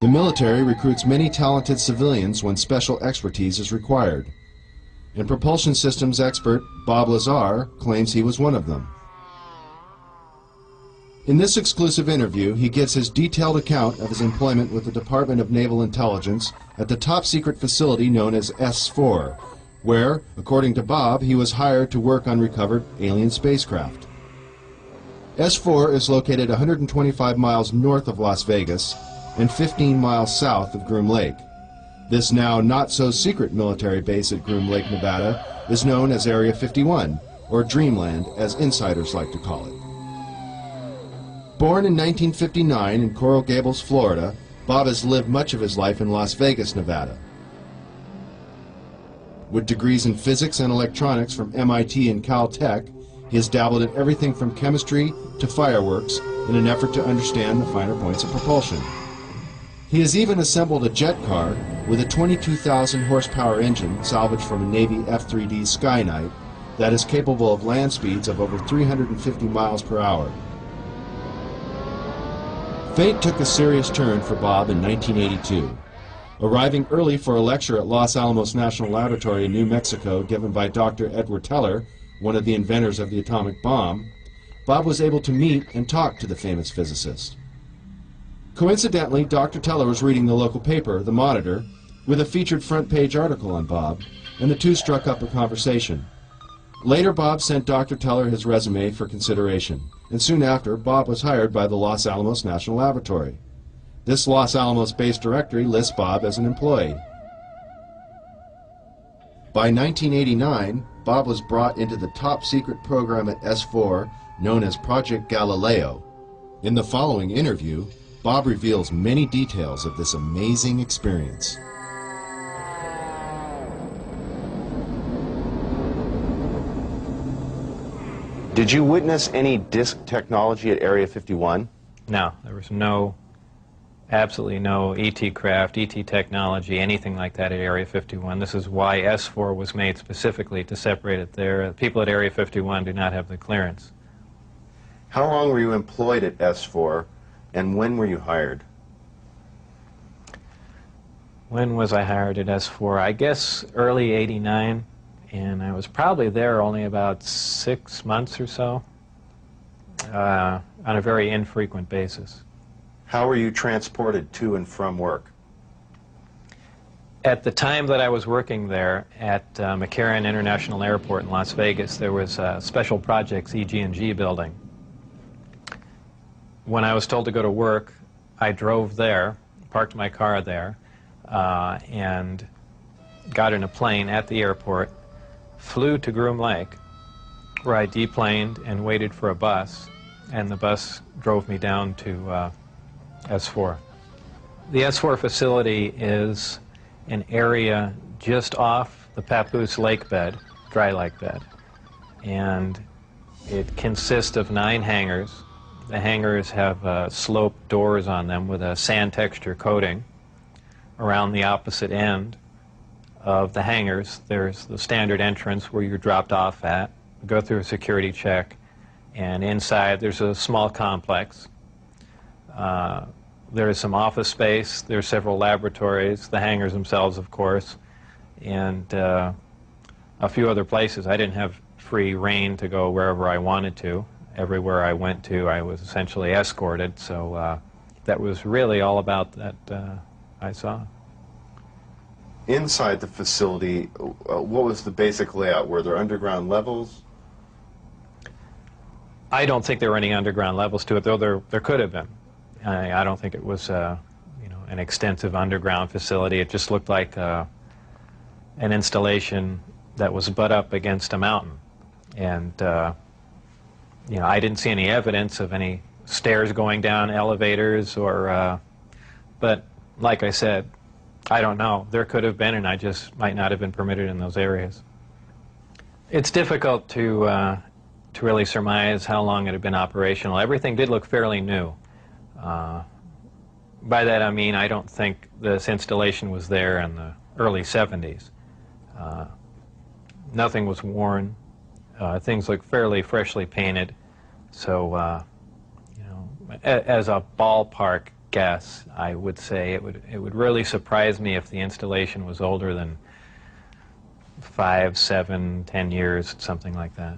The military recruits many talented civilians when special expertise is required. And propulsion systems expert Bob Lazar claims he was one of them. In this exclusive interview, he gives his detailed account of his employment with the Department of Naval Intelligence at the top-secret facility known as S4, where, according to Bob, he was hired to work on recovered alien spacecraft. S4 is located 125 miles north of Las Vegas and 15 miles south of Groom Lake. This now not-so-secret military base at Groom Lake, Nevada, is known as Area 51, or Dreamland, as insiders like to call it. Born in 1959 in Coral Gables, Florida, Bob has lived much of his life in Las Vegas, Nevada. With degrees in physics and electronics from MIT and Caltech, he has dabbled in everything from chemistry to fireworks in an effort to understand the finer points of propulsion. He has even assembled a jet car with a 22,000 horsepower engine salvaged from a Navy F-3D Skynight that is capable of land speeds of over 350 miles per hour. Fate took a serious turn for Bob in 1982. Arriving early for a lecture at Los Alamos National Laboratory in New Mexico given by Dr. Edward Teller, one of the inventors of the atomic bomb, Bob was able to meet and talk to the famous physicist. Coincidentally, Dr. Teller was reading the local paper, The Monitor, with a featured front-page article on Bob, and the two struck up a conversation. Later, Bob sent Dr. Teller his resume for consideration, and soon after, Bob was hired by the Los Alamos National Laboratory. This Los Alamos-based directory lists Bob as an employee. By 1989, Bob was brought into the top-secret program at S4 known as Project Galileo. In the following interview, Bob reveals many details of this amazing experience. Did you witness any disk technology at Area 51? No, there was absolutely no ET craft, ET technology, anything like that at Area 51. This is why S4 was made specifically to separate it there. People at Area 51 do not have the clearance. How long were you employed at S4, and when were you hired? When was I hired at S4? I guess early '89. And I was probably there only about 6 months or so, on a very infrequent basis. How were you transported to and from work? At the time that I was working there at McCarran International Airport in Las Vegas, there was a Special Projects EG&G building. When I was told to go to work, I drove there, parked my car there, and got in a plane at the airport, flew to Groom Lake, where I deplaned and waited for a bus, and the bus drove me down to S4. The S4 facility is an area just off the Papoose lake bed, dry lake bed, and it consists of 9 hangars. The hangars have sloped doors on them with a sand texture coating. Around the opposite end of the hangars, there's the standard entrance where you're dropped off at, go through a security check, and inside there's a small complex. There is some office space, there's several laboratories, the hangars themselves, of course, and a few other places. I didn't have free rein to go wherever I wanted to. Everywhere I went to, I was essentially escorted, so that was really all about that I saw. Inside the facility, what was the basic layout? Were there underground levels? I don't think there were any underground levels to it, though there could have been. I don't think it was an extensive underground facility. It just looked like an installation that was butt up against a mountain. And I didn't see any evidence of any stairs going down, elevators, or but like I said, I don't know. There could have been, and I just might not have been permitted in those areas. It's difficult to really surmise how long it had been operational. Everything did look fairly new. By that I mean I don't think this installation was there in the early 70s. Nothing was worn. Things looked fairly freshly painted. So, as a ballpark guess. I would say it would really surprise me if the installation was older than 5, 7, 10 years, something like that.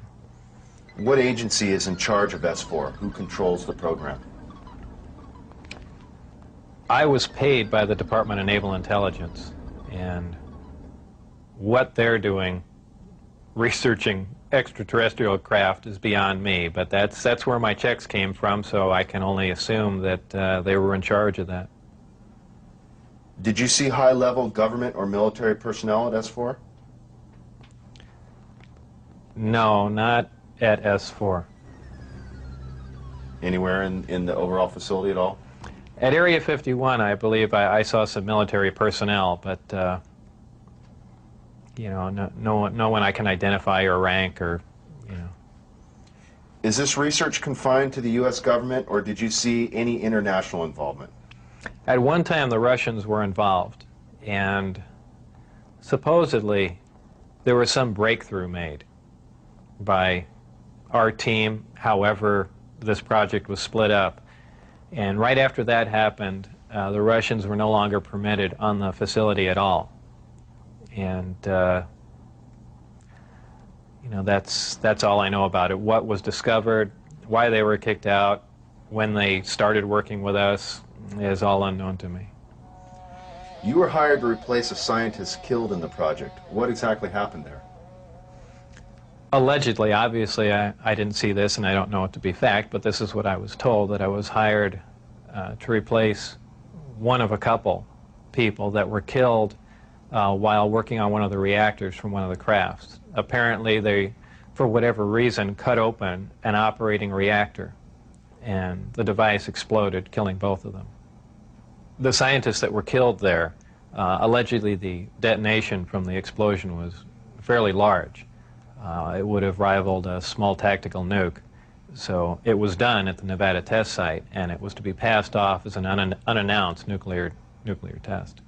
What agency is in charge of S4? Who controls the program? I was paid by the Department of Naval Intelligence, and what they're doing, researching extraterrestrial craft, is beyond me, but that's where my checks came from, so I can only assume that they were in charge of that. Did you see high-level government or military personnel at S4? No, not at S4. Anywhere in the overall facility at all? At Area 51, I believe I saw some military personnel, but you know, no one I can identify or rank or, you know. Is this research confined to the U.S. government, or did you see any international involvement? At one time, the Russians were involved, and supposedly there was some breakthrough made by our team, however this project was split up. And right after that happened, the Russians were no longer permitted on the facility at all. And you know, that's all I know about it. What was discovered, why they were kicked out, when they started working with us, is all unknown to me. You were hired to replace a scientist killed in the project. What exactly happened there? Allegedly, obviously, I didn't see this, and I don't know it to be fact, but this is what I was told, that I was hired to replace one of a couple people that were killed while working on one of the reactors from one of the crafts. Apparently, they, for whatever reason, cut open an operating reactor, and the device exploded, killing both of them. The scientists that were killed there, allegedly the detonation from the explosion was fairly large. It would have rivaled a small tactical nuke. So it was done at the Nevada test site, and it was to be passed off as an unannounced nuclear test.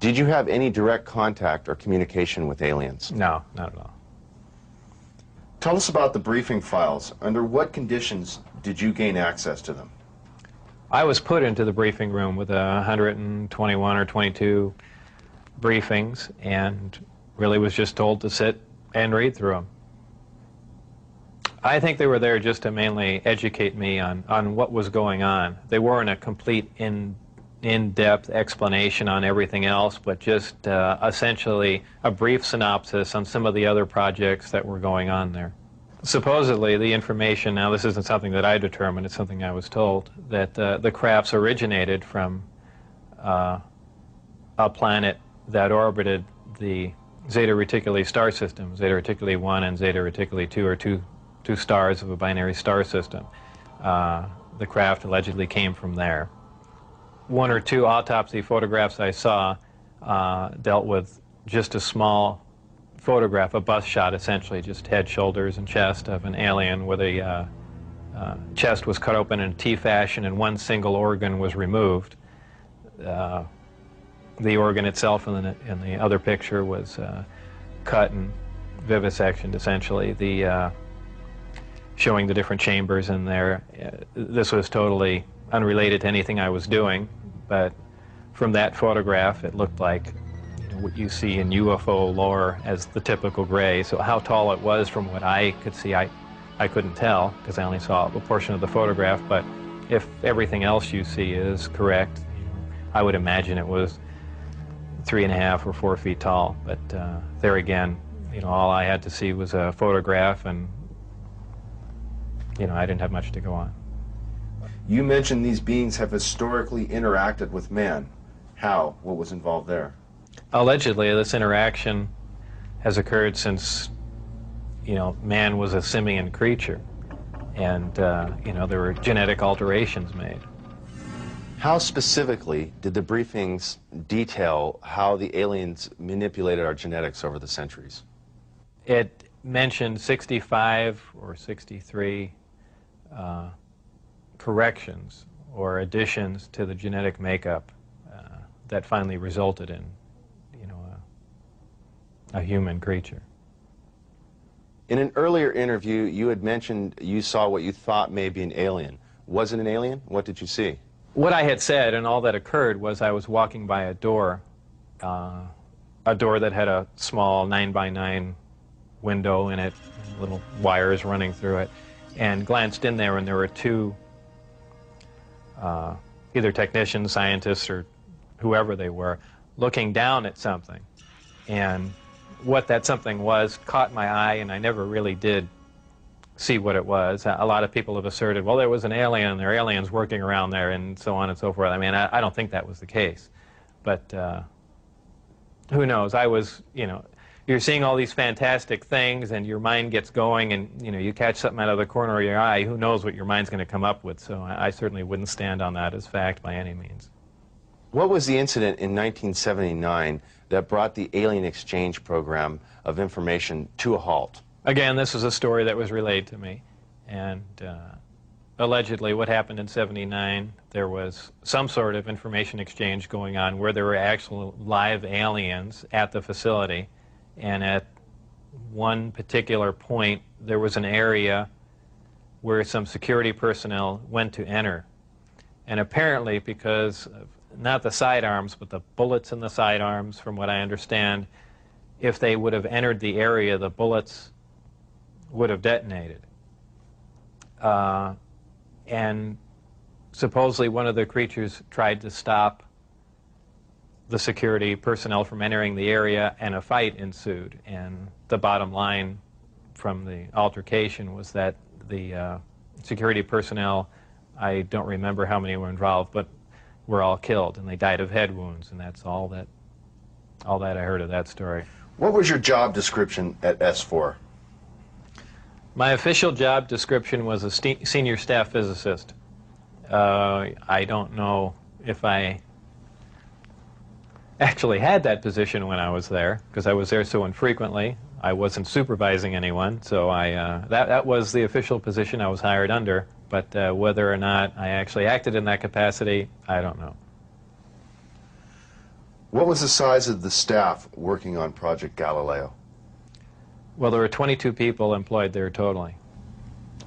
Did you have any direct contact or communication with aliens? No, not at all. Tell us about the briefing files. Under what conditions did you gain access to them? I was put into the briefing room with 121 or 22 briefings, and really was just told to sit and read through them. I think they were there just to mainly educate me on what was going on. They weren't a complete in-depth explanation on everything else, but just essentially a brief synopsis on some of the other projects that were going on there. Supposedly, the information, now this isn't something that I determined, it's something I was told, that the crafts originated from a planet that orbited the Zeta Reticuli star system. Zeta Reticuli 1 and Zeta Reticuli 2 are two stars of a binary star system. The craft allegedly came from there. One or two autopsy photographs I saw dealt with just a small photograph, a bust shot essentially, just head, shoulders, and chest of an alien where the chest was cut open in a T fashion and one single organ was removed. The organ itself in the other picture was cut and vivisectioned essentially. Showing the different chambers in there. This was totally unrelated to anything I was doing, but from that photograph it looked like, you know, what you see in UFO lore as the typical gray. So how tall it was from what I could see, I couldn't tell because I only saw a portion of the photograph, but if everything else you see is correct, you know, I would imagine it was 3.5 or 4 feet tall. But there again, you know, all I had to see was a photograph, and you know, I didn't have much to go on. You mentioned these beings have historically interacted with man. How? What was involved there? Allegedly, this interaction has occurred since, you know, man was a simian creature, and you know, there were genetic alterations made. How specifically did the briefings detail how the aliens manipulated our genetics over the centuries? It mentioned 65 or 63 corrections or additions to the genetic makeup that finally resulted in, you know, a human creature. In an earlier interview, you had mentioned you saw what you thought may be an alien. Was it an alien? What did you see? What I had said and all that occurred was I was walking by a door that had a small 9x9 window in it, little wires running through it, and glanced in there, and there were two either technicians, scientists, or whoever they were, looking down at something. And what that something was caught my eye, and I never really did see what it was. A lot of people have asserted, well, there was an alien, and there are aliens working around there, and so on and so forth. I mean, I don't think that was the case. But who knows? I was, you know, you're seeing all these fantastic things, and your mind gets going, and, you know, you catch something out of the corner of your eye. Who knows what your mind's going to come up with? So I certainly wouldn't stand on that as fact by any means. What was the incident in 1979 that brought the alien exchange program of information to a halt? Again, this is a story that was relayed to me, and allegedly what happened in '79, there was some sort of information exchange going on where there were actual live aliens at the facility, and at one particular point there was an area where some security personnel went to enter, and apparently because of not the sidearms but the bullets in the sidearms, from what I understand, if they would have entered the area, the bullets would have detonated. And supposedly one of the creatures tried to stop the security personnel from entering the area, and a fight ensued. And the bottom line from the altercation was that the security personnel, I don't remember how many were involved, but were all killed, and they died of head wounds, and that's all that I heard of that story. What was your job description at S4? My official job description was a senior staff physicist. I don't know if I actually had that position when I was there, because I was there so infrequently. I wasn't supervising anyone, so that was the official position I was hired under. But whether or not I actually acted in that capacity, I don't know. What was the size of the staff working on Project Galileo? Well, there were 22 people employed there totally.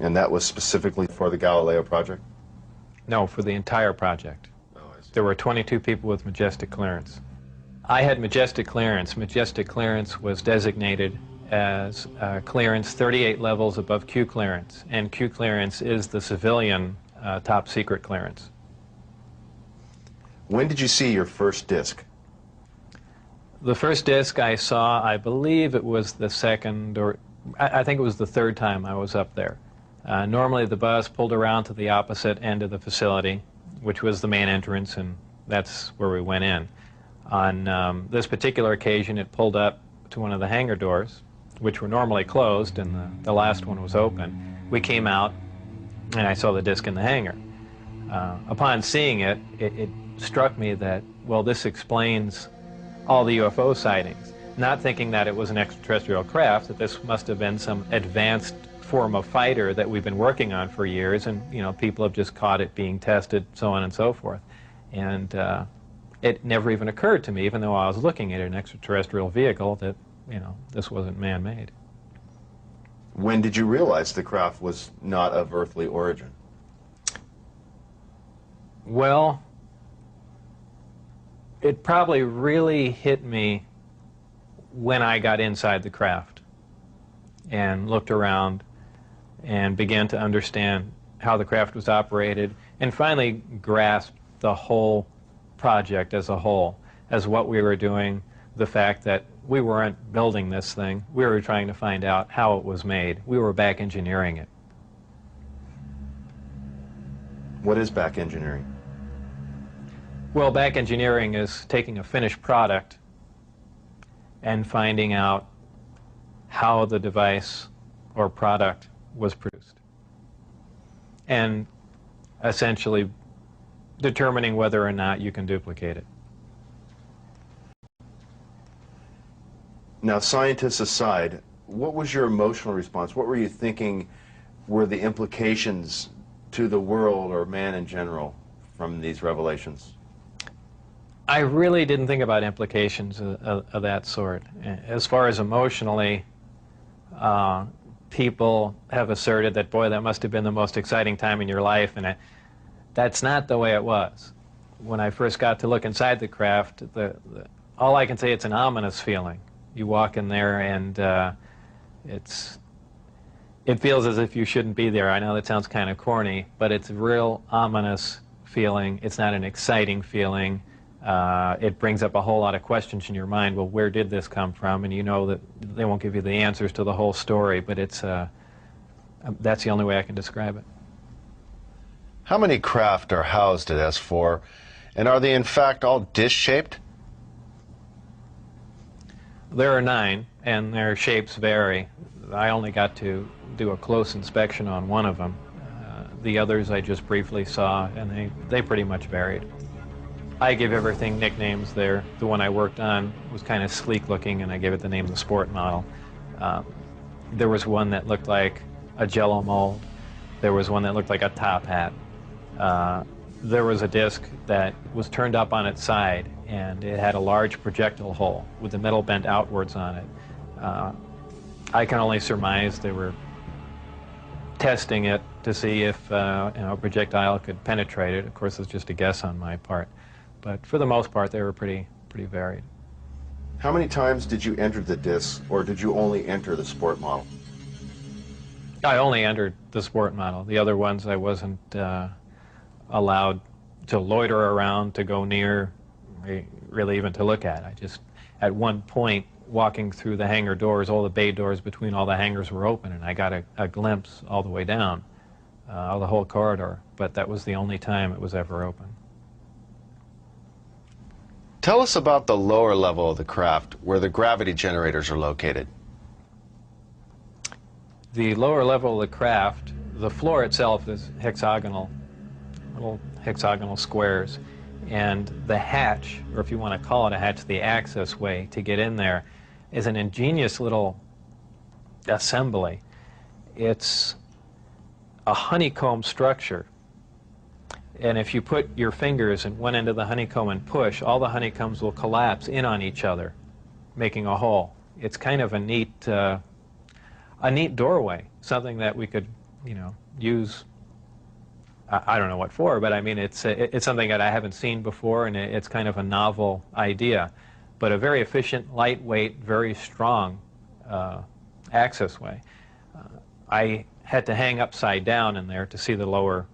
And that was specifically for the Galileo project? No, for the entire project. Oh, I see. There were 22 people with majestic clearance. I had majestic clearance. Majestic clearance was designated as clearance 38 levels above Q clearance, and Q clearance is the civilian top secret clearance. When did you see your first disc? The first disc I saw, I believe it was the second, or I think it was the third time I was up there. Normally the bus pulled around to the opposite end of the facility, which was the main entrance, and that's where we went in. On this particular occasion, it pulled up to one of the hangar doors, which were normally closed, and the last one was open. We came out, and I saw the disc in the hangar. Upon seeing it, it struck me that, well, this explains all the UFO sightings, not thinking that it was an extraterrestrial craft, that this must have been some advanced form of fighter that we've been working on for years, and, you know, people have just caught it being tested, so on and so forth. And it never even occurred to me, even though I was looking at an extraterrestrial vehicle, that, you know, this wasn't man-made. When did you realize the craft was not of earthly origin? Well, it probably really hit me when I got inside the craft and looked around and began to understand how the craft was operated, and finally grasped the whole project as a whole, as what we were doing, the fact that we weren't building this thing, we were trying to find out how it was made. We were back engineering it. What is back engineering? Well, back engineering is taking a finished product and finding out how the device or product was produced, and essentially determining whether or not you can duplicate it. Now, scientists aside, what was your emotional response? What were you thinking were the implications to the world or man in general from these revelations? I really didn't think about implications of that sort. As far as emotionally, people have asserted that, boy, that must have been the most exciting time in your life, and That's not the way it was. When I first got to look inside the craft, all I can say, it's an ominous feeling. You walk in there and it feels as if you shouldn't be there. I know that sounds kind of corny, but it's a real ominous feeling. It's not an exciting feeling. It brings up a whole lot of questions in your mind. Well, where did this come from? And you know that they won't give you the answers to the whole story, but it's that's the only way I can describe it. How many craft are housed at S4, and are they in fact all dish-shaped? There are 9, and their shapes vary. I only got to do a close inspection on one of them. The others I just briefly saw, and they pretty much varied. I give everything nicknames there. The one I worked on was kind of sleek looking, and I gave it the name of the sport model. There was one that looked like a Jell-O mold. There was one that looked like a top hat. There was a disc that was turned up on its side, and it had a large projectile hole with the metal bent outwards on it. I can only surmise they were testing it to see if a projectile could penetrate it. Of course, it's just a guess on my part. But for the most part, they were pretty varied. How many times did you enter the disc, or did you only enter the sport model? I only entered the sport model. The other ones I wasn't allowed to loiter around, to go near, really even to look at. I just, at one point, walking through the hangar doors, all the bay doors between all the hangars were open, and I got a glimpse all the way down, of the whole corridor, but that was the only time it was ever open. Tell us about the lower level of the craft, where the gravity generators are located. The lower level of the craft, the floor itself is hexagonal, little hexagonal squares, and the hatch, or if you want to call it a hatch, the access way to get in there, is an ingenious little assembly. It's a honeycomb structure, and if you put your fingers in one end of the honeycomb and push, all the honeycombs will collapse in on each other, making a hole. It's kind of a neat doorway, something that we could, use. I don't know what for, but I mean, it's something that I haven't seen before, and it's kind of a novel idea, but a very efficient, lightweight, very strong access way. I had to hang upside down in there to see the lower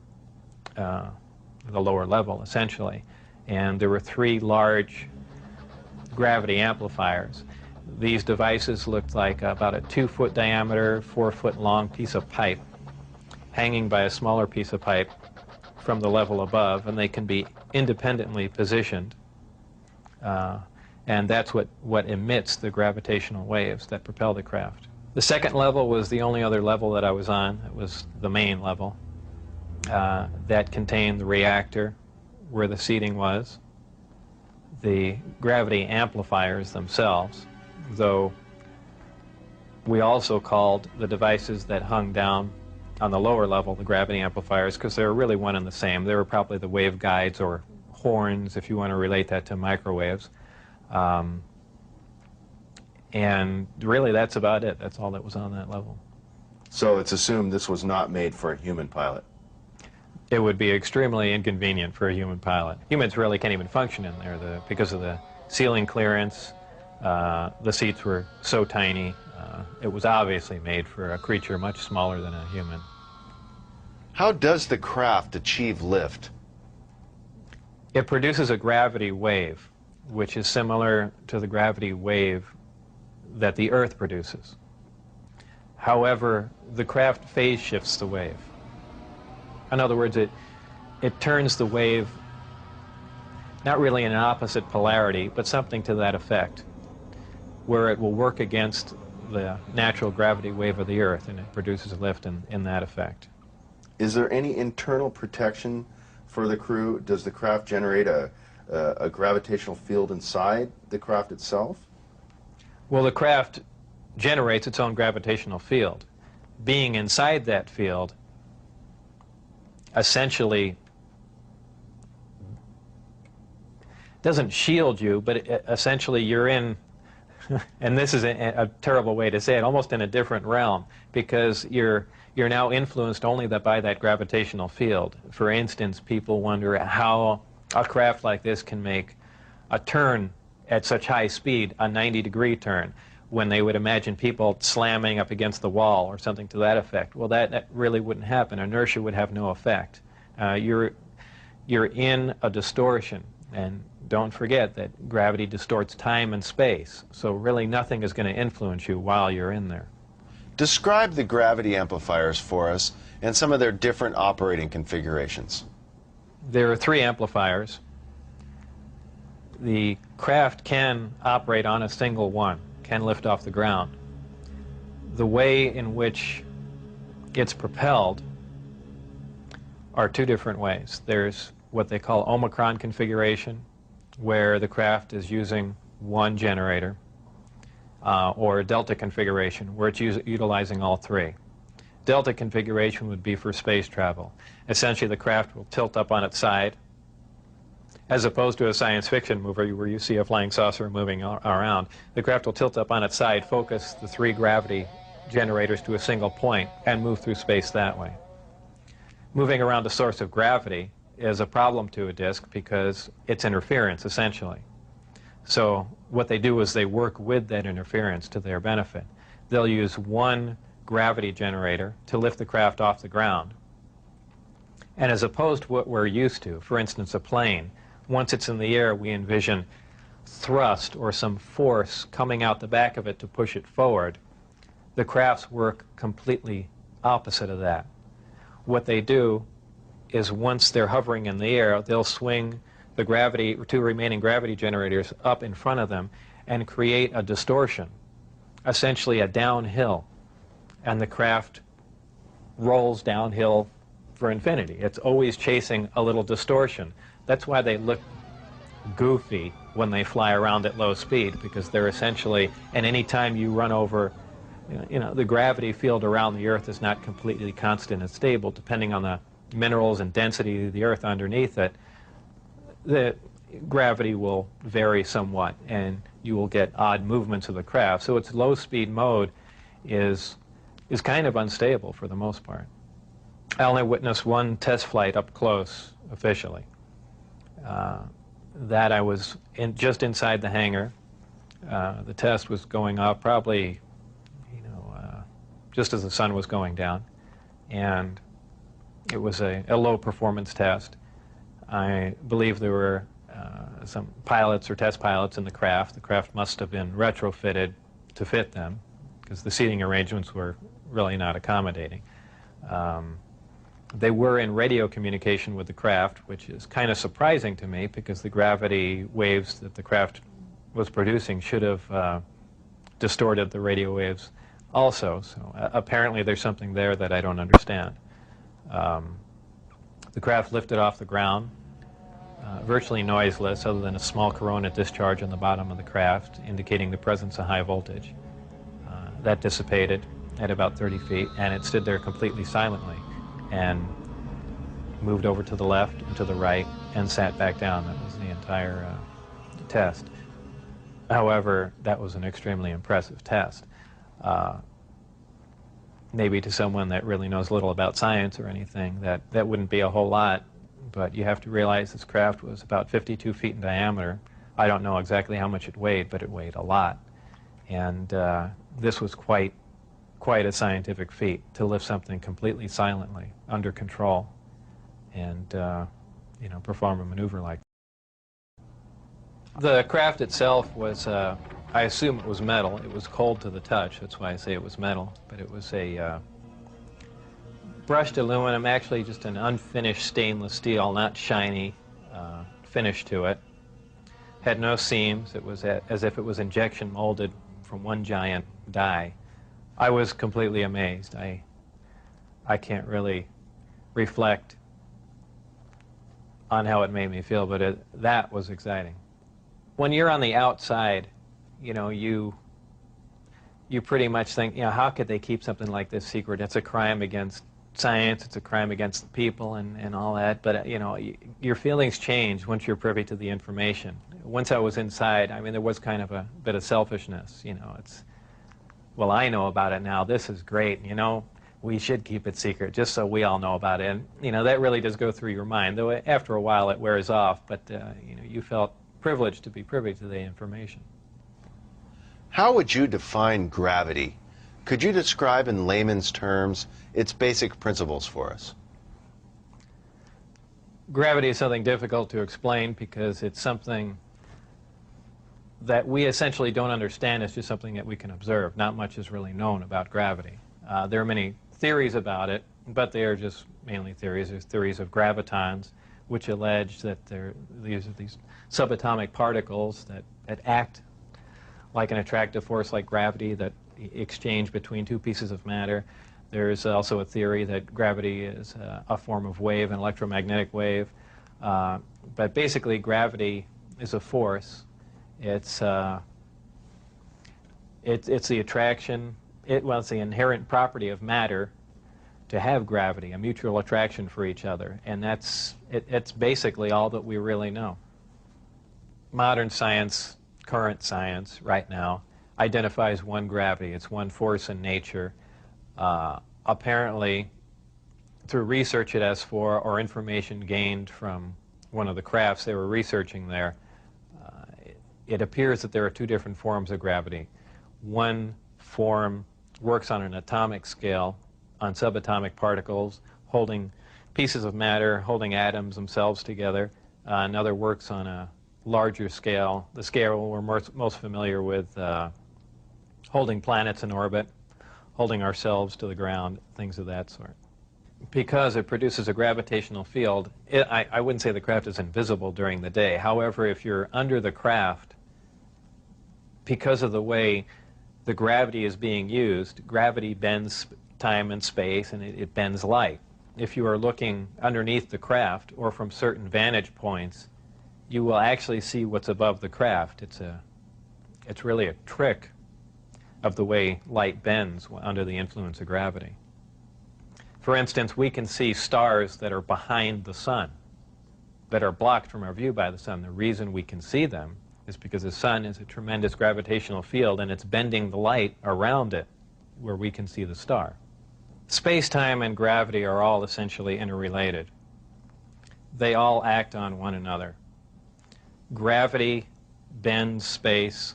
level, essentially, and there were 3 large gravity amplifiers. These devices looked like about a 2-foot diameter, 4-foot long piece of pipe hanging by a smaller piece of pipe from the level above, and they can be independently positioned, and that's what emits the gravitational waves that propel the craft. The second level was the only other level that I was on. It was the main level that contained the reactor, where the seating was, the gravity amplifiers themselves, though we also called the devices that hung down on the lower level the gravity amplifiers, because they were really one and the same. They were probably the wave guides or horns, if you want to relate that to microwaves. And really, that's about it. That's all that was on that level. So it's assumed this was not made for a human pilot. It would be extremely inconvenient for a human pilot. Humans really can't even function in there because of the ceiling clearance. The seats were so tiny. It was obviously made for a creature much smaller than a human. How does the craft achieve lift? It produces a gravity wave, which is similar to the gravity wave that the Earth produces. However, the craft phase shifts the wave. In other words, it turns the wave not really in an opposite polarity, but something to that effect, where it will work against the natural gravity wave of the Earth, and it produces a lift in that effect. Is there any internal protection for the crew? Does the craft generate a gravitational field inside the craft itself? Well, the craft generates its own gravitational field. Being inside that field essentially doesn't shield you, but essentially you're in, and this is a terrible way to say it, almost in a different realm, because you're you're now influenced only by that gravitational field. For instance, people wonder how a craft like this can make a turn at such high speed, a 90-degree turn, when they would imagine people slamming up against the wall or something to that effect. Well, that really wouldn't happen. Inertia would have no effect. You're in a distortion, and don't forget that gravity distorts time and space, so really nothing is going to influence you while you're in there. Describe the gravity amplifiers for us and some of their different operating configurations. There are 3 amplifiers. The craft can operate on a single one, can lift off the ground. The way in which it's propelled are 2 different ways. There's what they call Omicron configuration, where the craft is using one generator, or a delta configuration, where it's utilizing all 3. Delta configuration would be for space travel. Essentially, the craft will tilt up on its side, as opposed to a science fiction movie where you see a flying saucer moving around. The craft will tilt up on its side, focus the 3 gravity generators to a single point, and move through space that way. Moving around a source of gravity is a problem to a disk because it's interference, essentially. So what they do is they work with that interference to their benefit. They'll use one gravity generator to lift the craft off the ground. And as opposed to what we're used to, for instance, a plane, once it's in the air, we envision thrust or some force coming out the back of it to push it forward. The crafts work completely opposite of that. What they do is once they're hovering in the air, they'll swing the 2 remaining gravity generators up in front of them and create a distortion, essentially a downhill, and the craft rolls downhill for infinity. It's always chasing a little distortion. That's why they look goofy when they fly around at low speed, because they're essentially, and any time you run over, the gravity field around the Earth is not completely constant and stable, depending on the minerals and density of the Earth underneath it. The gravity will vary somewhat, and you will get odd movements of the craft. So its low-speed mode is kind of unstable for the most part. I only witnessed one test flight up close, officially. That I was just inside the hangar. The test was going up probably, just as the sun was going down, and it was a low-performance test. I believe there were some pilots or test pilots in the craft. The craft must have been retrofitted to fit them, because the seating arrangements were really not accommodating. They were in radio communication with the craft, which is kind of surprising to me, because the gravity waves that the craft was producing should have distorted the radio waves also. So apparently there's something there that I don't understand. The craft lifted off the ground, virtually noiseless, other than a small corona discharge on the bottom of the craft, indicating the presence of high voltage. That dissipated at about 30 feet, and it stood there completely silently, and moved over to the left and to the right, and sat back down. That was the entire test. However, that was an extremely impressive test. Maybe to someone that really knows little about science or anything, that wouldn't be a whole lot, but you have to realize this craft was about 52 feet in diameter. I don't know exactly how much it weighed, but it weighed a lot. And this was quite a scientific feat, to lift something completely silently, under control, and perform a maneuver like that. The craft itself was, I assume it was metal. It was cold to the touch, that's why I say it was metal, but it was a brushed aluminum, actually just an unfinished stainless steel, not shiny, finish to it. Had no seams. It was as if it was injection molded from one giant die. I was completely amazed. I can't really reflect on how it made me feel, but that was exciting. When you're on the outside, you pretty much think, how could they keep something like this secret? It's a crime against science, it's a crime against the people and all that, but your feelings change once you're privy to the information. Once I was inside, there was kind of a bit of selfishness, it's, well, I know about it now, this is great, we should keep it secret just so we all know about it. And, you know, that really does go through your mind, though after a while it wears off, but, you know, you felt privileged to be privy to the information. How would you define gravity? Could you describe in layman's terms its basic principles for us? Gravity is something difficult to explain because it's something that we essentially don't understand. It's just something that we can observe. Not much is really known about gravity. There are many theories about it, but they are just mainly theories. There's theories of gravitons, which allege that these subatomic particles that act like an attractive force like gravity that exchange between two pieces of matter. There's also a theory that gravity is a form of wave, an electromagnetic wave. But basically, gravity is a force. It's the attraction. It's the inherent property of matter to have gravity, a mutual attraction for each other, and it's basically all that we really know. Modern science, current science, right now, identifies one gravity. It's one force in nature. Apparently, through research at S4 or information gained from one of the crafts they were researching there, it appears that there are two different forms of gravity. One form works on an atomic scale, on subatomic particles, holding pieces of matter, holding atoms themselves together. Another works on a larger scale, the scale we're most familiar with, holding planets in orbit, holding ourselves to the ground, things of that sort. Because it produces a gravitational field, I wouldn't say the craft is invisible during the day. However, if you're under the craft, because of the way the gravity is being used, gravity bends time and space, and it bends light. If you are looking underneath the craft or from certain vantage points, you will actually see what's above the craft. It's really a trick of the way light bends under the influence of gravity. For instance, we can see stars that are behind the sun, that are blocked from our view by the sun. The reason we can see them is because the sun is a tremendous gravitational field and it's bending the light around it where we can see the star. Space-time and gravity are all essentially interrelated. They all act on one another. Gravity bends space.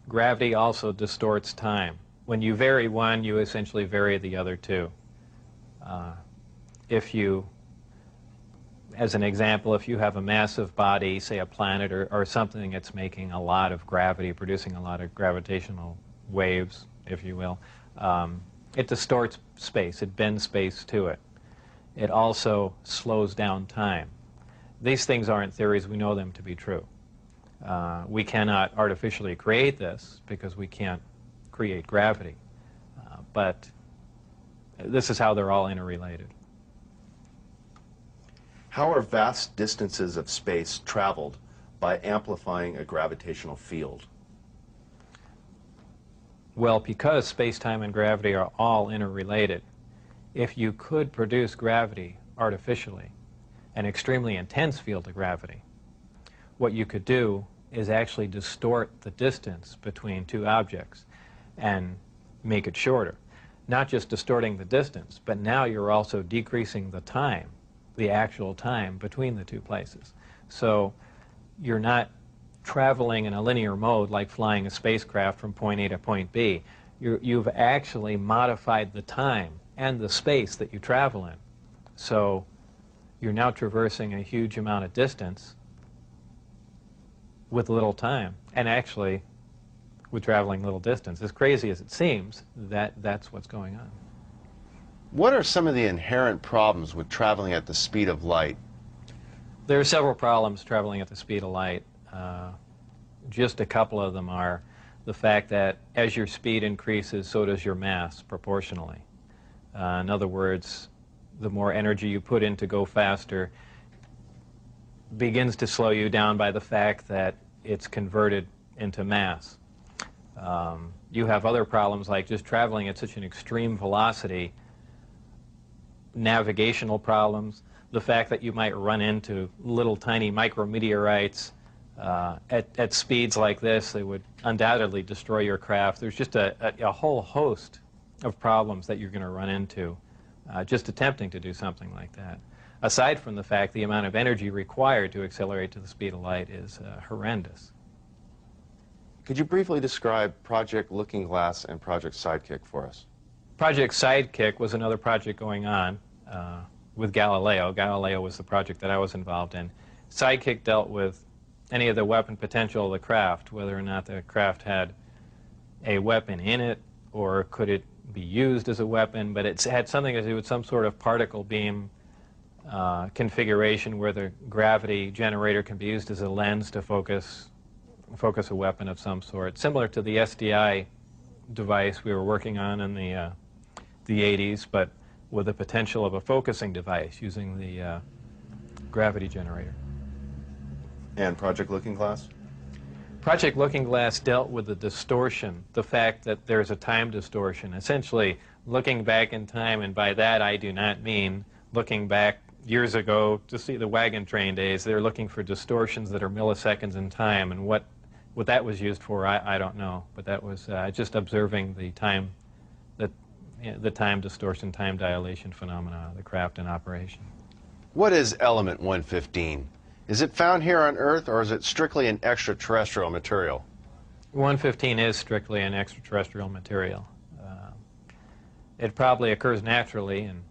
Gravity also distorts time. When you vary one, you essentially vary the other two. As an example, if you have a massive body, say a planet or something that's making a lot of gravity, producing a lot of gravitational waves, if you will, it distorts space. It bends space to it. It also slows down time. These things aren't theories. We know them to be true. We cannot artificially create this because we can't create gravity. But this is how they're all interrelated. How are vast distances of space traveled by amplifying a gravitational field? Well, because space-time and gravity are all interrelated, if you could produce gravity artificially, an extremely intense field of gravity, what you could do is actually distort the distance between two objects and make it shorter. Not just distorting the distance, but now you're also decreasing the time, the actual time between the two places. So you're not traveling in a linear mode like flying a spacecraft from point A to point B. You've actually modified the time and the space that you travel in. So you're now traversing a huge amount of distance with little time, and actually with traveling little distance. As crazy as it seems, that's what's going on. What are some of the inherent problems with traveling at the speed of light? There are several problems traveling at the speed of light. Just a couple of them are the fact that as your speed increases, so does your mass proportionally. In other words, the more energy you put in to go faster begins to slow you down by the fact that it's converted into mass. You have other problems like just traveling at such an extreme velocity, navigational problems, the fact that you might run into little tiny micrometeorites at speeds like this. They would undoubtedly destroy your craft. There's just a whole host of problems that you're going to run into just attempting to do something like that. Aside from the fact the amount of energy required to accelerate to the speed of light is horrendous. Could you briefly describe Project Looking Glass and Project Sidekick for us? Project Sidekick was another project going on with Galileo. Galileo was the project that I was involved in. Sidekick dealt with any of the weapon potential of the craft, whether or not the craft had a weapon in it or could it be used as a weapon, but it had something to do with some sort of particle beam configuration where the gravity generator can be used as a lens to focus a weapon of some sort, similar to the SDI device we were working on in the 80s, but with the potential of a focusing device using the gravity generator. And Project Looking Glass? Project Looking Glass dealt with the distortion, the fact that there's a time distortion, essentially looking back in time, and by that I do not mean looking back years ago to see the wagon train days. They're looking for distortions that are milliseconds in time, and what that was used for, I don't know, but that was just observing the time, the time distortion, time dilation phenomena of the craft in operation. What is element 115? Is it found here on Earth, or is it strictly an extraterrestrial material? 115 is strictly an extraterrestrial material. It probably occurs naturally in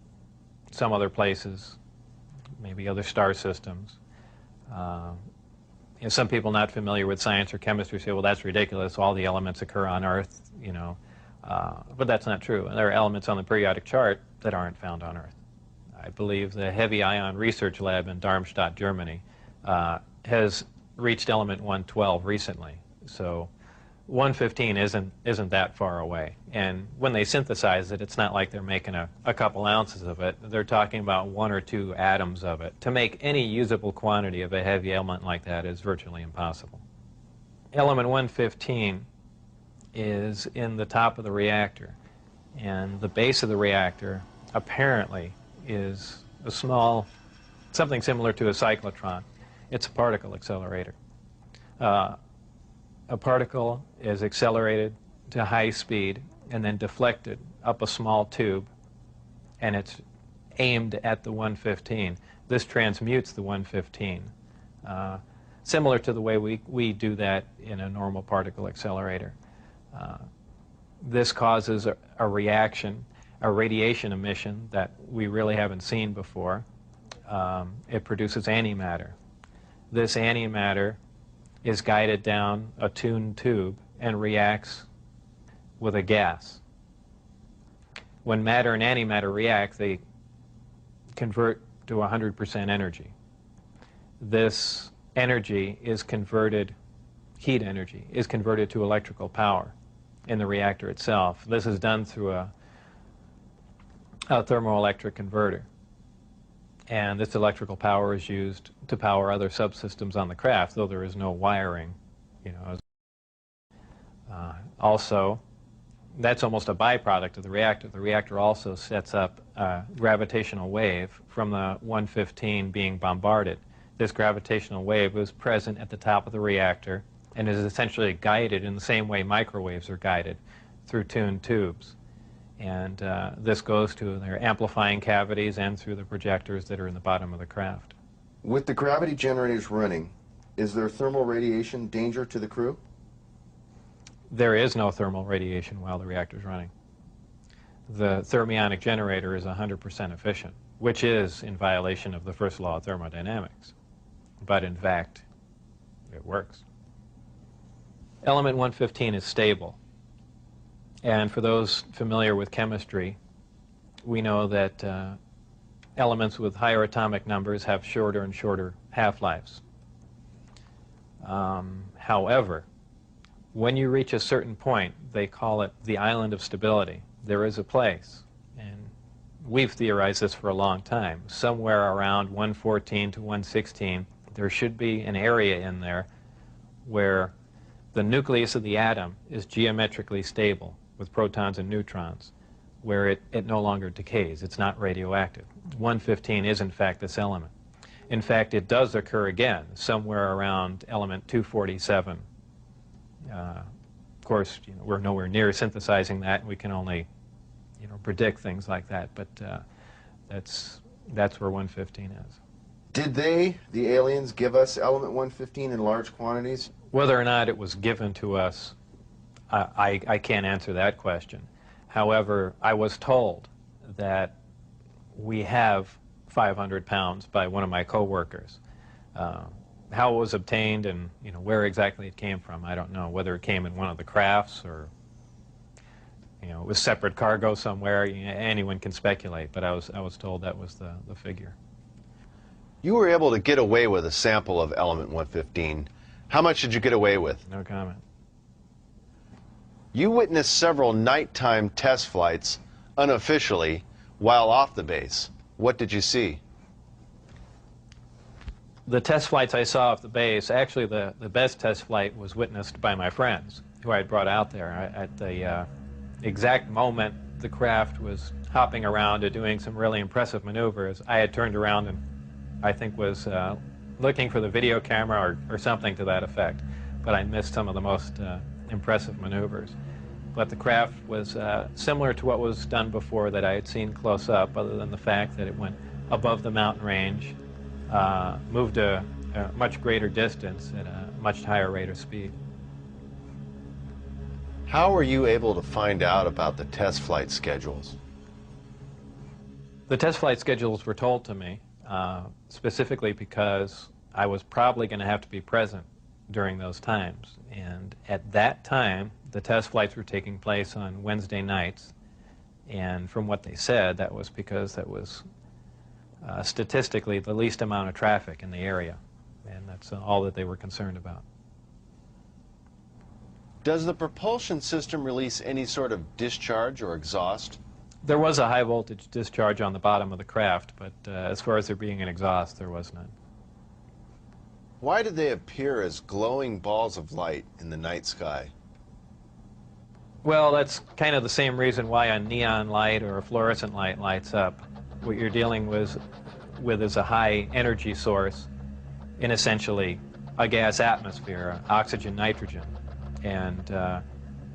some other places, maybe other star systems. Some people not familiar with science or chemistry say, well, that's ridiculous, all the elements occur on Earth, you know. But that's not true. There are elements on the periodic chart that aren't found on Earth. I believe the Heavy Ion Research Lab in Darmstadt, Germany, has reached element 112 recently. So 115 isn't that far away. And when they synthesize it, it's not like they're making a couple ounces of it. They're talking about 1 or 2 atoms of it. To make any usable quantity of a heavy element like that is virtually impossible. Element 115 is in the top of the reactor. And the base of the reactor apparently is a small, something similar to a cyclotron. It's a particle accelerator. A particle is accelerated to high speed and then deflected up a small tube, and it's aimed at the 115. This transmutes the 115, similar to the way we do that in a normal particle accelerator. This causes a reaction, a radiation emission that we really haven't seen before. It produces antimatter. This antimatter is guided down a tuned tube and reacts with a gas. When matter and antimatter react, they convert to 100% energy. This energy is converted, heat energy, is converted to electrical power in the reactor itself. This is done through a thermoelectric converter. And this electrical power is used to power other subsystems on the craft, though there is no wiring, you know. Also, that's almost a byproduct of the reactor. The reactor also sets up a gravitational wave from the 115 being bombarded. This gravitational wave is present at the top of the reactor and is essentially guided in the same way microwaves are guided through tuned tubes. And this goes to their amplifying cavities and through the projectors that are in the bottom of the craft. With the gravity generators running, is there thermal radiation danger to the crew? There is no thermal radiation while the reactor is running. The thermionic generator is 100% efficient, which is in violation of the first law of thermodynamics. But in fact, it works. Element 115 is stable. And for those familiar with chemistry, we know that elements with higher atomic numbers have shorter and shorter half-lives. However, when you reach a certain point, they call it the island of stability. There is a place, and we've theorized this for a long time, somewhere around 114 to 116, there should be an area in there where the nucleus of the atom is geometrically stable with protons and neutrons, where it no longer decays. It's not radioactive. 115 is, in fact, this element. In fact, it does occur again somewhere around element 247. Of course, we're nowhere near synthesizing that. We can only predict things like that. But that's where 115 is. Did they, the aliens, give us element 115 in large quantities? Whether or not it was given to us, I can't answer that question. However, I was told that we have 500 pounds by one of my co-workers. How it was obtained and where exactly it came from, I don't know. Whether it came in one of the crafts or it was separate cargo somewhere, anyone can speculate. But I was told that was the figure. You were able to get away with a sample of element 115. How much did you get away with? No comment. You witnessed several nighttime test flights unofficially while off the base. What did you see? The test flights I saw off the base, actually the best test flight was witnessed by my friends who I had brought out there. At the exact moment the craft was hopping around and doing some really impressive maneuvers, I had turned around and I think was looking for the video camera or something to that effect. But I missed some of the most impressive maneuvers. But the craft was similar to what was done before that I had seen close up, other than the fact that it went above the mountain range, moved a much greater distance at a much higher rate of speed. How were you able to find out about the test flight schedules? The test flight schedules were told to me, specifically because I was probably going to have to be present during those times. And at that time, the test flights were taking place on Wednesday nights. And from what they said, that was because that was statistically the least amount of traffic in the area. And that's all that they were concerned about. Does the propulsion system release any sort of discharge or exhaust? There was a high voltage discharge on the bottom of the craft, but as far as there being an exhaust, there was none. Why did they appear as glowing balls of light in the night sky? Well, that's kind of the same reason why a neon light or a fluorescent light lights up. What you're dealing with is a high energy source in essentially a gas atmosphere, oxygen, nitrogen. And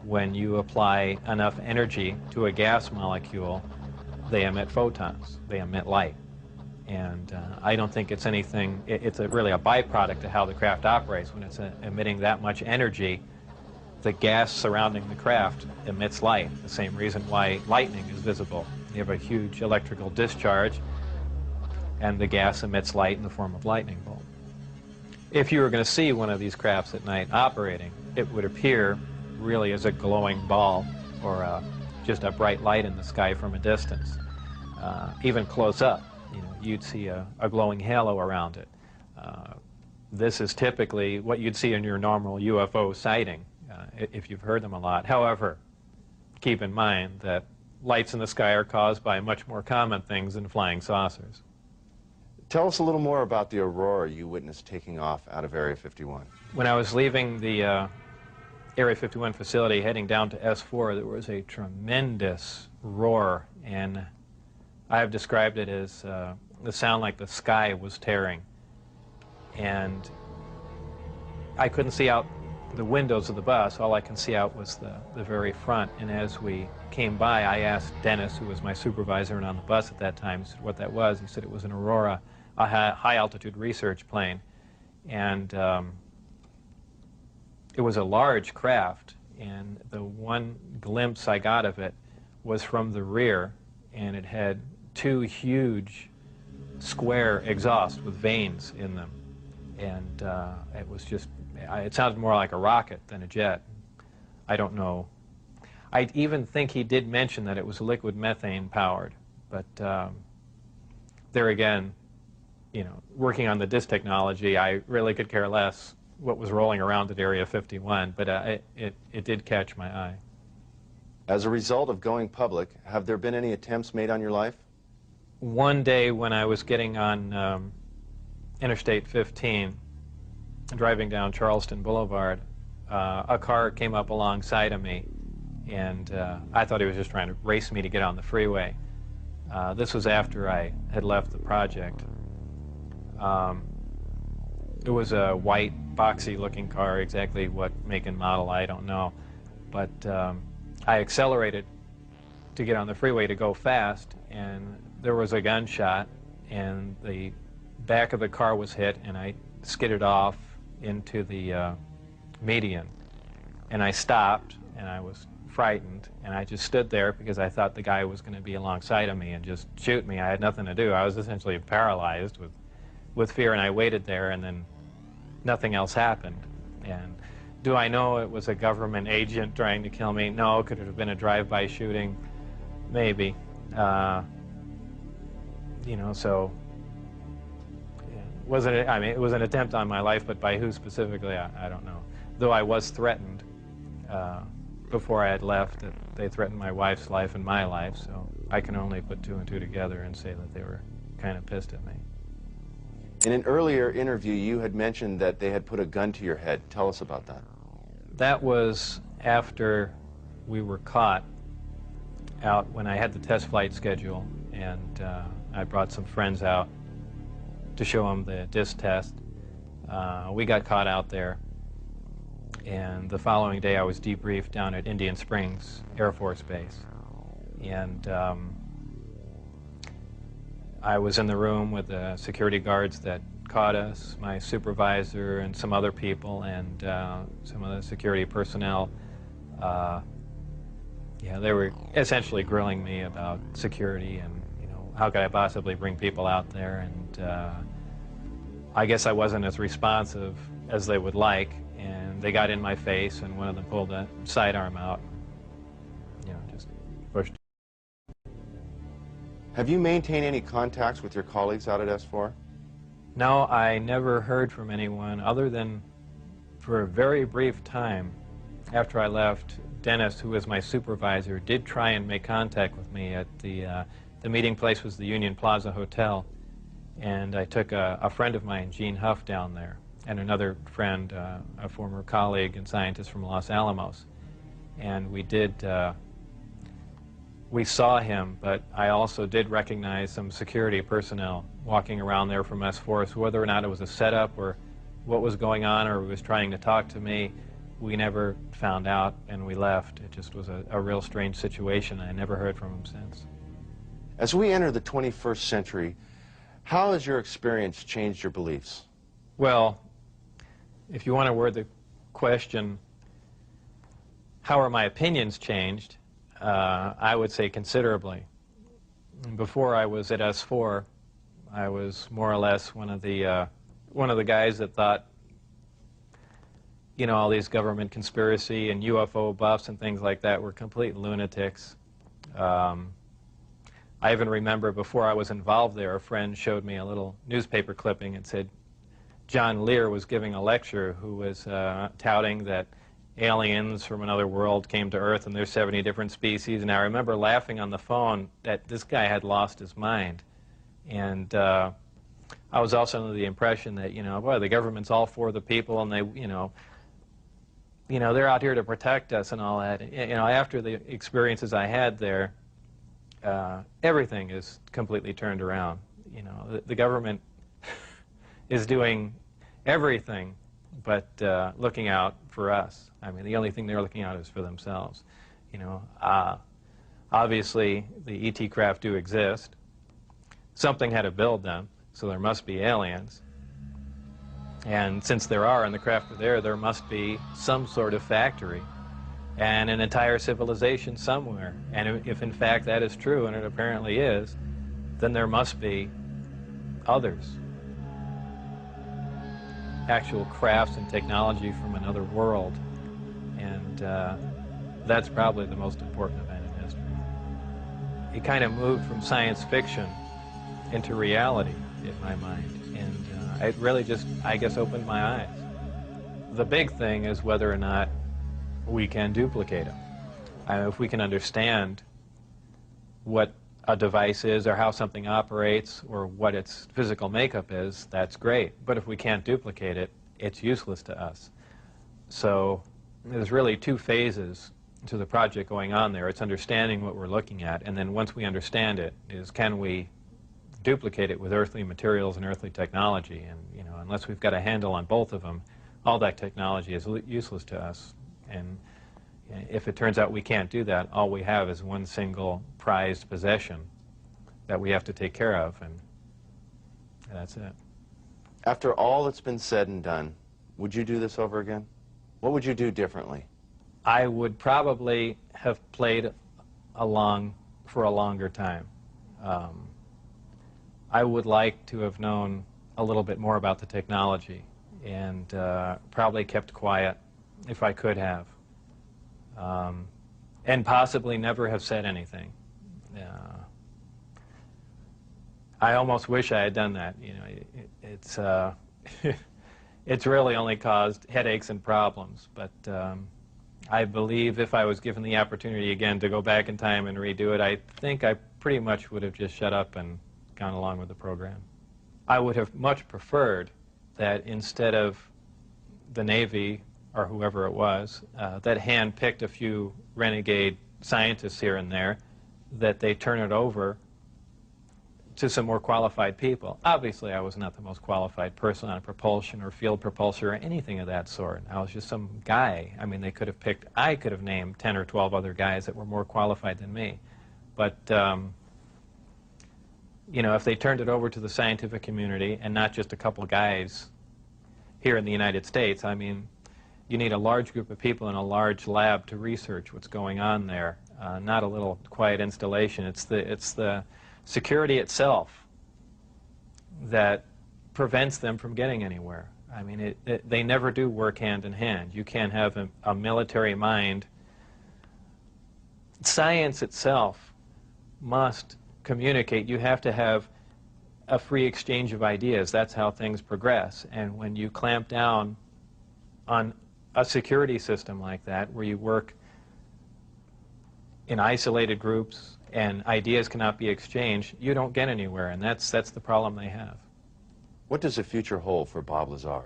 when you apply enough energy to a gas molecule, they emit photons, they emit light. And I don't think it's anything, it's really a byproduct of how the craft operates. When it's emitting that much energy, the gas surrounding the craft emits light, the same reason why lightning is visible. You have a huge electrical discharge, and the gas emits light in the form of lightning bolt. If you were going to see one of these crafts at night operating, it would appear really as a glowing ball or just a bright light in the sky from a distance. Even close up, you'd see a glowing halo around it. This is typically what you'd see in your normal UFO sighting, if you've heard them a lot. However, keep in mind that lights in the sky are caused by much more common things than flying saucers. Tell us a little more about the aurora you witnessed taking off out of Area 51. When I was leaving the Area 51 facility heading down to S4, there was a tremendous roar, and I have described it as the sound like the sky was tearing. And I couldn't see out the windows of the bus. All I can see out was the very front. And as we came by, I asked Dennis, who was my supervisor and on the bus at that time, what that was. He said it was an Aurora, a high-altitude research plane. And it was a large craft, and the one glimpse I got of it was from the rear, and it had two huge square exhausts with vanes in them. And it was just, it sounded more like a rocket than a jet. I don't know. I even think he did mention that it was liquid methane powered, but there again, working on the disk technology, I really could care less what was rolling around at Area 51, but it did catch my eye. As a result of going public, have there been any attempts made on your life? One day when I was getting on Interstate 15, driving down Charleston Boulevard, a car came up alongside of me, and I thought he was just trying to race me to get on the freeway. This was after I had left the project. It was a white, boxy-looking car. Exactly what make and model, I don't know. But I accelerated to get on the freeway to go fast, and there was a gunshot, and the back of the car was hit, and I skidded off into the median. And I stopped, and I was frightened, and I just stood there because I thought the guy was going to be alongside of me and just shoot me. I had nothing to do. I was essentially paralyzed with fear, and I waited there, and then nothing else happened. And do I know it was a government agent trying to kill me? No. Could it have been a drive-by shooting? Maybe. You know, so yeah. It was an attempt on my life, but by who specifically, I don't know. Though I was threatened before I had left, that they threatened my wife's life and my life, so I can only put two and two together and say that they were kind of pissed at me. In an earlier interview, you had mentioned that they had put a gun to your head. Tell us about that. That was after we were caught out when I had the test flight schedule, and I brought some friends out to show them the disc test. We got caught out there, and the following day I was debriefed down at Indian Springs Air Force Base. And I was in the room with the security guards that caught us, my supervisor and some other people, and some of the security personnel. Yeah, they were essentially grilling me about security and, you know, how could I possibly bring people out there, and I guess I wasn't as responsive as they would like, and they got in my face, and one of them pulled a sidearm out, you know, just pushed. Have you maintained any contacts with your colleagues out at S4? No, I never heard from anyone other than for a very brief time after I left. Dennis, who was my supervisor, did try and make contact with me at the meeting place was the Union Plaza Hotel, and I took a friend of mine, Gene Huff, down there, and another friend, a former colleague and scientist from Los Alamos, and we saw him, but I also did recognize some security personnel walking around there from S4, so whether or not it was a setup or what was going on or he was trying to talk to me, we never found out, and we left. It just was a real strange situation. I never heard from him since. As we enter the 21st century, how has your experience changed your beliefs? Well, if you want to word the question, how are my opinions changed? I would say considerably. Before I was at S4, I was more or less one of the guys that thought, you know, all these government conspiracy and UFO buffs and things like that were complete lunatics. I even remember before I was involved there, a friend showed me a little newspaper clipping and said John Lear was giving a lecture who was touting that aliens from another world came to Earth and there's 70 different species, and I remember laughing on the phone that this guy had lost his mind. And I was also under the impression that, you know, boy, the government's all for the people, and they, you know, they're out here to protect us and all that. You know, after the experiences I had there, everything is completely turned around. You know, the government is doing everything but looking out for us. I mean, the only thing they're looking out is for themselves. You know, obviously the ET craft do exist. Something had to build them, so there must be aliens. And since there are, and the craft are there must be some sort of factory and an entire civilization somewhere. And if in fact that is true, and it apparently is, then there must be others. Actual crafts and technology from another world. And that's probably the most important event in history. It kind of moved from science fiction into reality in my mind. And it really just, I guess, opened my eyes. The big thing is whether or not we can duplicate them. If we can understand what a device is or how something operates or what its physical makeup is, that's great. But if we can't duplicate it, it's useless to us. So there's really two phases to the project going on there. It's understanding what we're looking at, and then once we understand it, is can we duplicate it with earthly materials and earthly technology? And, you know, unless we've got a handle on both of them, all that technology is useless to us. And, If it turns out we can't do that, all we have is one single prized possession that we have to take care of, and that's it. After all that's been said and done, would you do this over again? What would you do differently? I would probably have played along for a longer time. I would like to have known a little bit more about the technology, and probably kept quiet if I could have, and possibly never have said anything. I almost wish I had done that. You know, it's really only caused headaches and problems. But I believe if I was given the opportunity again to go back in time and redo it, I think I pretty much would have just shut up and gone along with the program. I would have much preferred that instead of the Navy, or whoever it was, that hand-picked a few renegade scientists here and there, that they turn it over to some more qualified people. Obviously, I was not the most qualified person on propulsion or field propulsion or anything of that sort. I was just some guy. I mean, they could have picked, I could have named 10 or 12 other guys that were more qualified than me. But, you know, if they turned it over to the scientific community and not just a couple guys here in the United States, I mean, you need a large group of people in a large lab to research what's going on there, not a little quiet installation. It's the security itself that prevents them from getting anywhere. I mean, they never do work hand in hand. You can't have a military mind. Science itself must communicate. You have to have a free exchange of ideas. That's how things progress. And when you clamp down on a security system like that, where you work in isolated groups and ideas cannot be exchanged, you don't get anywhere, and that's the problem they have. What does the future hold for Bob Lazar?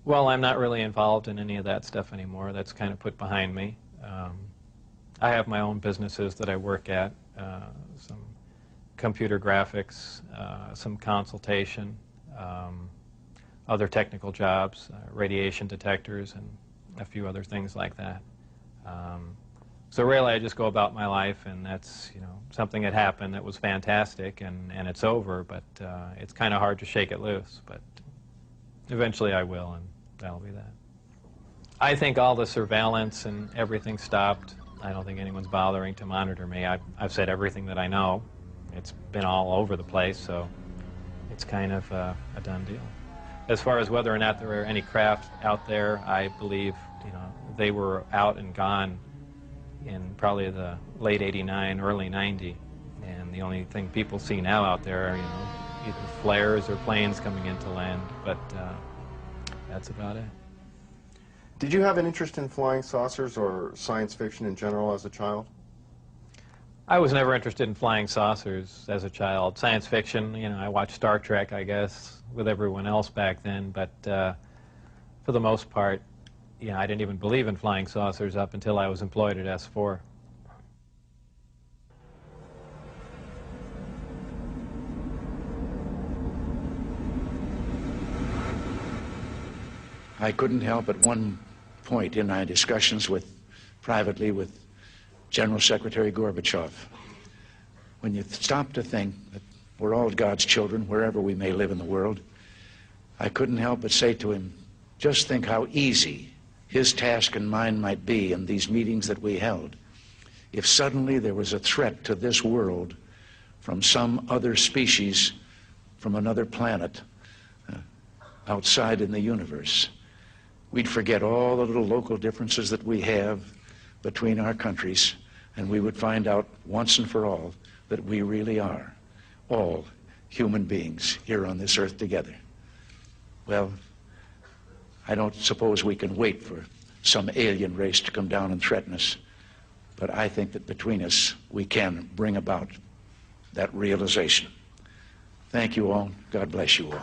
Well, I'm not really involved in any of that stuff anymore. That's kind of put behind me. I have my own businesses that I work at, some computer graphics, some consultation, other technical jobs, radiation detectors, and a few other things like that. So really, I just go about my life, and that's, you know, something that happened that was fantastic, and it's over, but it's kind of hard to shake it loose. But eventually I will, and that'll be that. I think all the surveillance and everything stopped. I don't think anyone's bothering to monitor me. I've said everything that I know. It's been all over the place, so it's kind of a done deal. As far as whether or not there are any craft out there, I believe, you know, they were out and gone in probably the late '89, early '90, and the only thing people see now out there are, you know, either flares or planes coming into land, but that's about it. Did you have an interest in flying saucers or science fiction in general as a child? I was never interested in flying saucers as a child. Science fiction, you know, I watched Star Trek, I guess, with everyone else back then, but for the most part, you know, I didn't even believe in flying saucers up until I was employed at S4. I couldn't help at one point in my discussions privately with General Secretary Gorbachev, when you stop to think that we're all God's children wherever we may live in the world, I couldn't help but say to him, just think how easy his task and mine might be in these meetings that we held if suddenly there was a threat to this world from some other species from another planet outside in the universe. We'd forget all the little local differences that we have between our countries, and we would find out once and for all that we really are all human beings here on this earth together. Well, I don't suppose we can wait for some alien race to come down and threaten us, but I think that between us we can bring about that realization. Thank you all. God bless you all.